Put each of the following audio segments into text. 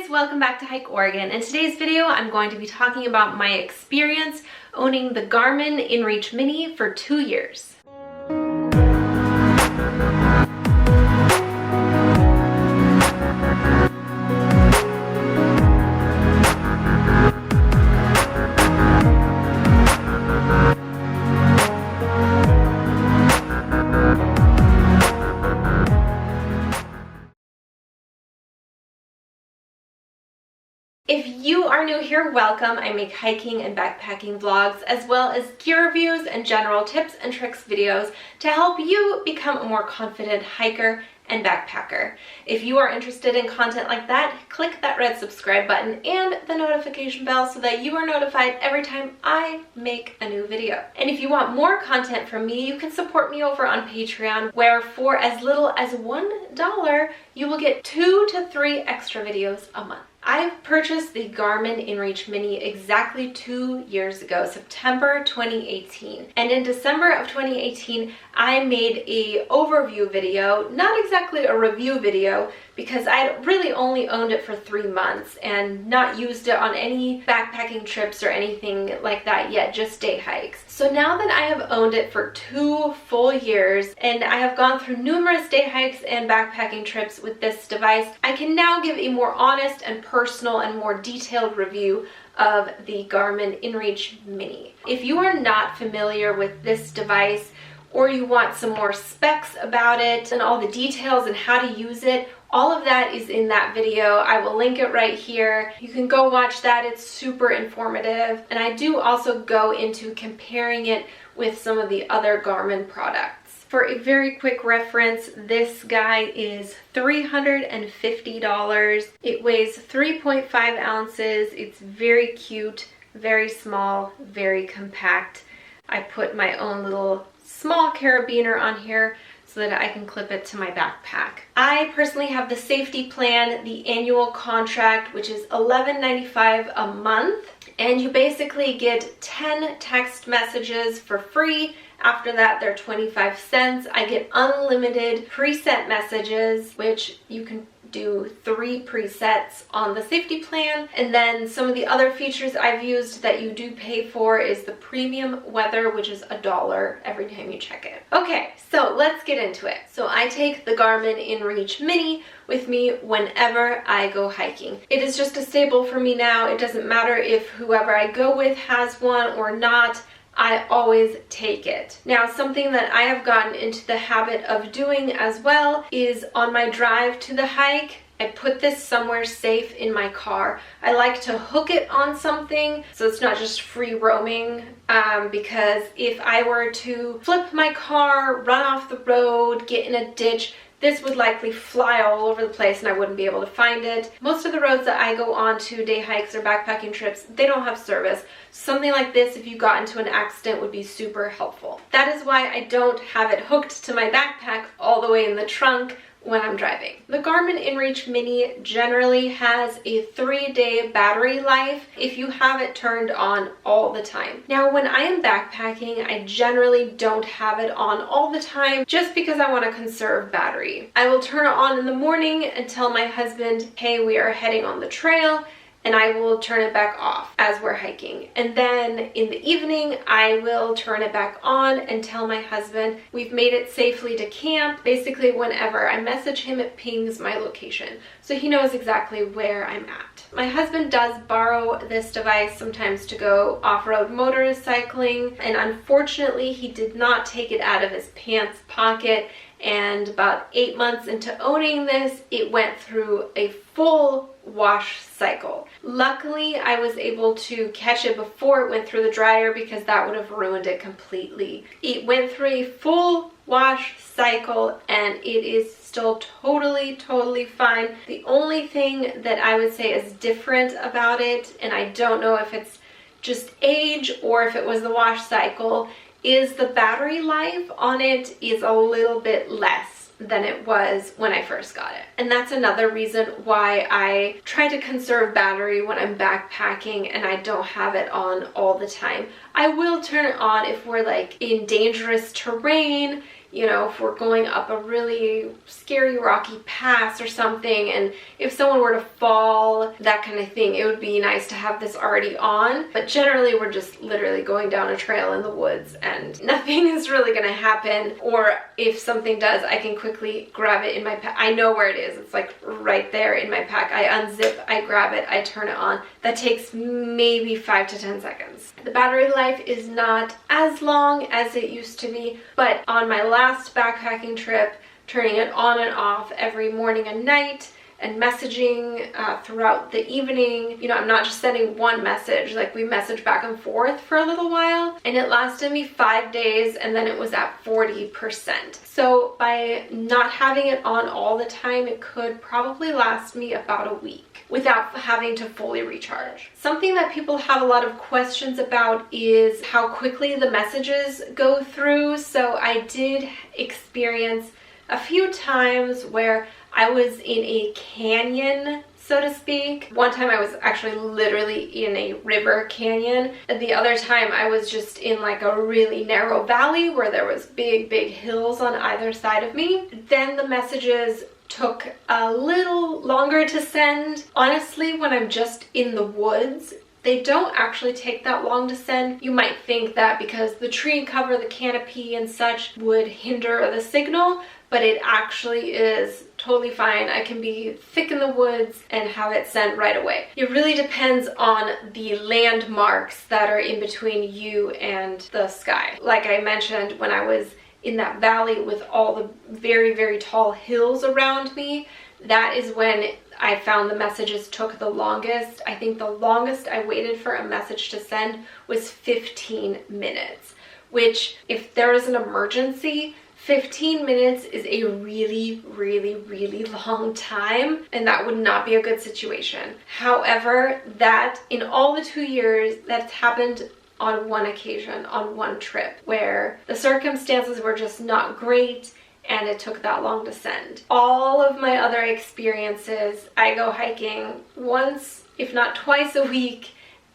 guys, welcome back to Hike Oregon. In today's video, I'm going to be talking about my experience owning the Garmin InReach Mini for 2 years. If you are new here, welcome. I make hiking and backpacking vlogs as well as gear reviews and general tips and tricks videos to help you become a more confident hiker and backpacker. If you are interested in content like that, click that red subscribe button and the notification bell so that you are notified every time I make a new video. And if you want more content from me, you can support me over on Patreon, where for as little as $1, you will get 2 to 3 extra videos a month. I purchased the Garmin InReach Mini exactly 2 years ago, September 2018. And in December of 2018, I made an overview video, not exactly a review video, because I'd really only owned it for 3 months and not used it on any backpacking trips or anything like that yet, just day hikes. So now that I have owned it for 2 full years and I have gone through numerous day hikes and backpacking trips with this device, I can now give a more honest and personal and more detailed review of the Garmin InReach Mini. If you are not familiar with this device, or you want some more specs about it and all the details and how to use it, all of that is in that video. I will link it right here. You can go watch that. It's super informative. And I do also go into comparing it with some of the other Garmin products. For a very quick reference, this guy is $350. It weighs 3.5 ounces. It's very cute, very small, very compact. I put my own little small carabiner on here so that I can clip it to my backpack. I personally have the safety plan, the annual contract, which is $11.95 a month, and you basically get 10 text messages for free. After that, they're 25 cents. I get unlimited preset messages, which you can do 3 presets on the safety plan. And then some of the other features I've used that you do pay for is the premium weather, which is $1 every time you check it. Okay, so let's get into it. So I take the Garmin InReach Mini with me whenever I go hiking. It is just a staple for me now. It doesn't matter if whoever I go with has one or not. I always take it. Now, something that I have gotten into the habit of doing as well is on my drive to the hike, I put this somewhere safe in my car. I like to hook it on something so it's not just free roaming, because if I were to flip my car, run off the road, get in a ditch, this would likely fly all over the place and I wouldn't be able to find it. Most of the roads that I go on to, day hikes or backpacking trips, they don't have service. Something like this, if you got into an accident, would be super helpful. That is why I don't have it hooked to my backpack all the way in the trunk when I'm driving. The Garmin InReach Mini generally has a 3-day battery life if you have it turned on all the time. Now, when I am backpacking, I generally don't have it on all the time just because I want to conserve battery. I will turn it on in the morning and tell my husband, hey, we are heading on the trail, and I will turn it back off as we're hiking. And then in the evening, I will turn it back on and tell my husband we've made it safely to camp. Basically, whenever I message him, it pings my location, so he knows exactly where I'm at. My husband does borrow this device sometimes to go off-road motorcycling, and unfortunately, he did not take it out of his pants pocket. And about 8 months into owning this, it went through a full wash cycle. Luckily, I was able to catch it before it went through the dryer because that would have ruined it completely. It went through a full wash cycle and it is still totally fine. The only thing that I would say is different about it, and I don't know if it's just age or if it was the wash cycle, is the battery life on it is a little bit less than it was when I first got it. And that's another reason why I try to conserve battery when I'm backpacking and I don't have it on all the time. I will turn it on if we're like in dangerous terrain, you know, if we're going up a really scary rocky pass or something, and if someone were to fall, that kind of thing, it would be nice to have this already on. But generally we're just literally going down a trail in the woods and nothing is really going to happen. Or if something does, I can quickly grab it in my pack. I know where it is. It's like right there in my pack. I unzip, I grab it, I turn it on. That takes maybe 5 to 10 seconds. The battery life is not as long as it used to be, but on my last backpacking trip, turning it on and off every morning and night, and messaging throughout the evening. You know, I'm not just sending one message, like we messaged back and forth for a little while, and it lasted me 5 days, and then it was at 40%. So by not having it on all the time, it could probably last me about a week without having to fully recharge. Something that people have a lot of questions about is how quickly the messages go through. So I did experience a few times where I was in a canyon, so to speak. One time I was actually literally in a river canyon. And the other time I was just in like a really narrow valley where there was big hills on either side of me. Then the messages took a little longer to send. Honestly, when I'm just in the woods, they don't actually take that long to send. You might think that because the tree cover, the canopy and such would hinder the signal, but it actually is totally fine. I can be thick in the woods and have it sent right away. It really depends on the landmarks that are in between you and the sky. Like I mentioned, when I was in that valley with all the very tall hills around me, that is when I found the messages took the longest. I think the longest I waited for a message to send was 15 minutes, which if there is an emergency, 15 minutes is a really long time, and that would not be a good situation. However, that in all the 2 years, that's happened on one occasion, on one trip, where the circumstances were just not great and it took that long to send. All of my other experiences, I go hiking once, if not twice a week,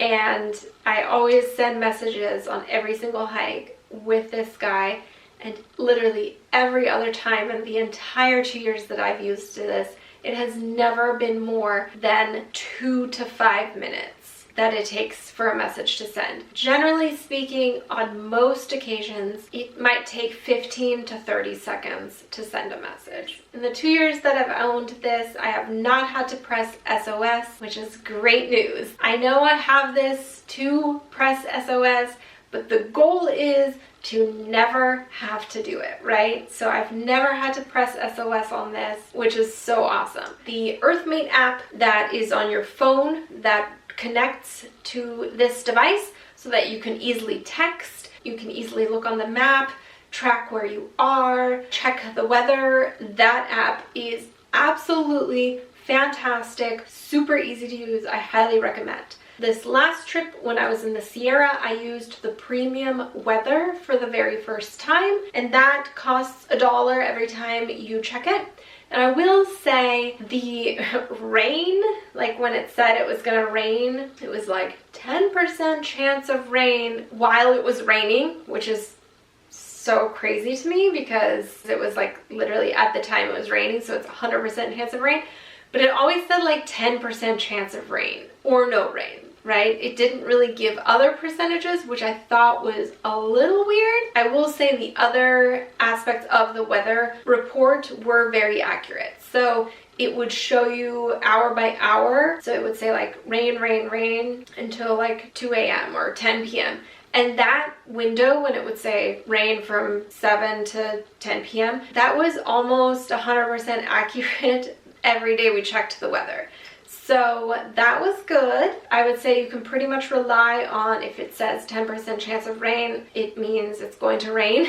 and I always send messages on every single hike with this guy. And literally every other time in the entire 2 years that I've used this, it has never been more than 2 to 5 minutes that it takes for a message to send. Generally speaking, on most occasions, it might take 15 to 30 seconds to send a message. In the 2 years that I've owned this, I have not had to press SOS, which is great news. I know I have this to press SOS, but the goal is to never have to do it, right? So I've never had to press SOS on this, which is so awesome. The Earthmate app that is on your phone that connects to this device so that you can easily text, you can easily look on the map, track where you are, check the weather. That app is absolutely fantastic, super easy to use. I highly recommend. This last trip when I was in the Sierra, I used the premium weather for the very first time, and that costs $1 every time you check it. And I will say the rain, like when it said it was gonna rain, it was like 10% chance of rain while it was raining, which is so crazy to me because it was like literally at the time it was raining, so it's 100% chance of rain. But it always said like 10% chance of rain or no rain, right? It didn't really give other percentages, which I thought was a little weird. I will say the other aspects of the weather report were very accurate. So it would show you hour by hour. So it would say like rain, rain, rain until like 2 a.m. or 10 p.m. And that window when it would say rain from 7 to 10 p.m., that was almost 100% accurate every day we checked the weather. So that was good. I would say you can pretty much rely on if it says 10% chance of rain, it means it's going to rain.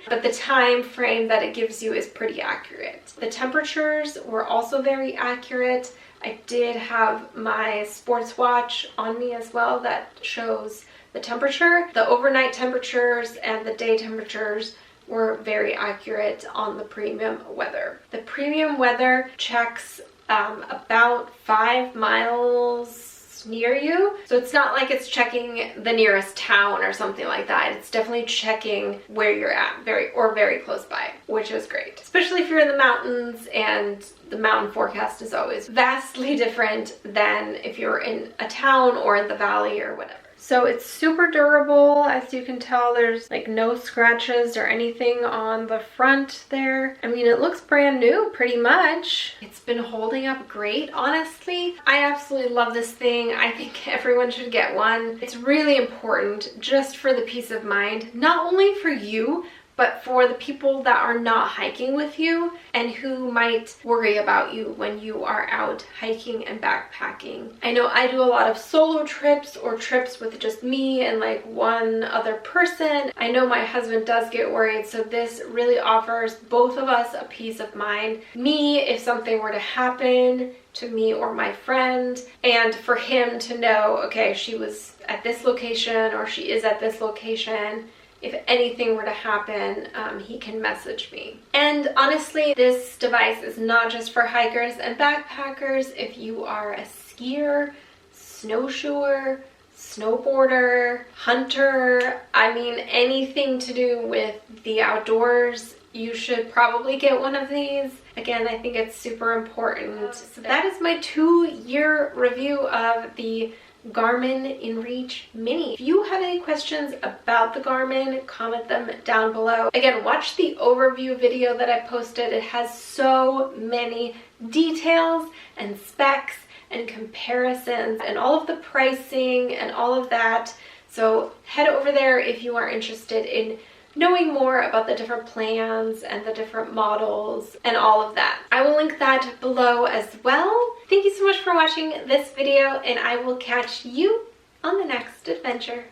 But the time frame that it gives you is pretty accurate. The temperatures were also very accurate. I did have my sports watch on me as well that shows the temperature. The overnight temperatures and the day temperatures were very accurate on the premium weather. The premium weather checks about 5 miles most near you. So it's not like it's checking the nearest town or something like that. It's definitely checking where you're at, very close by, which is great. Especially if you're in the mountains, and the mountain forecast is always vastly different than if you're in a town or in the valley or whatever. So it's super durable. As you can tell, there's like no scratches or anything on the front there. I mean, it looks brand new pretty much. It's been holding up great, honestly. I absolutely love this thing. I think everyone should get one. It's really important just for the peace of mind, not only for you, but for the people that are not hiking with you and who might worry about you when you are out hiking and backpacking. I know I do a lot of solo trips or trips with just me and like one other person. I know my husband does get worried, so this really offers both of us a peace of mind. Me, if something were to happen to me or my friend, and for him to know, okay, she was at this location or she is at this location. If anything were to happen, he can message me. And honestly, this device is not just for hikers and backpackers. If you are a skier, snowshoer, snowboarder, hunter, I mean, anything to do with the outdoors, you should probably get one of these. Again, I think it's super important. So that is my 2-year review of the Garmin InReach Mini. If you have any questions about the Garmin, comment them down below. Again, watch the overview video that I posted. It has so many details and specs and comparisons and all of the pricing and all of that. So head over there if you are interested in knowing more about the different plans and the different models and all of that. I will link that below as well. Thank you so much for watching this video, and I will catch you on the next adventure.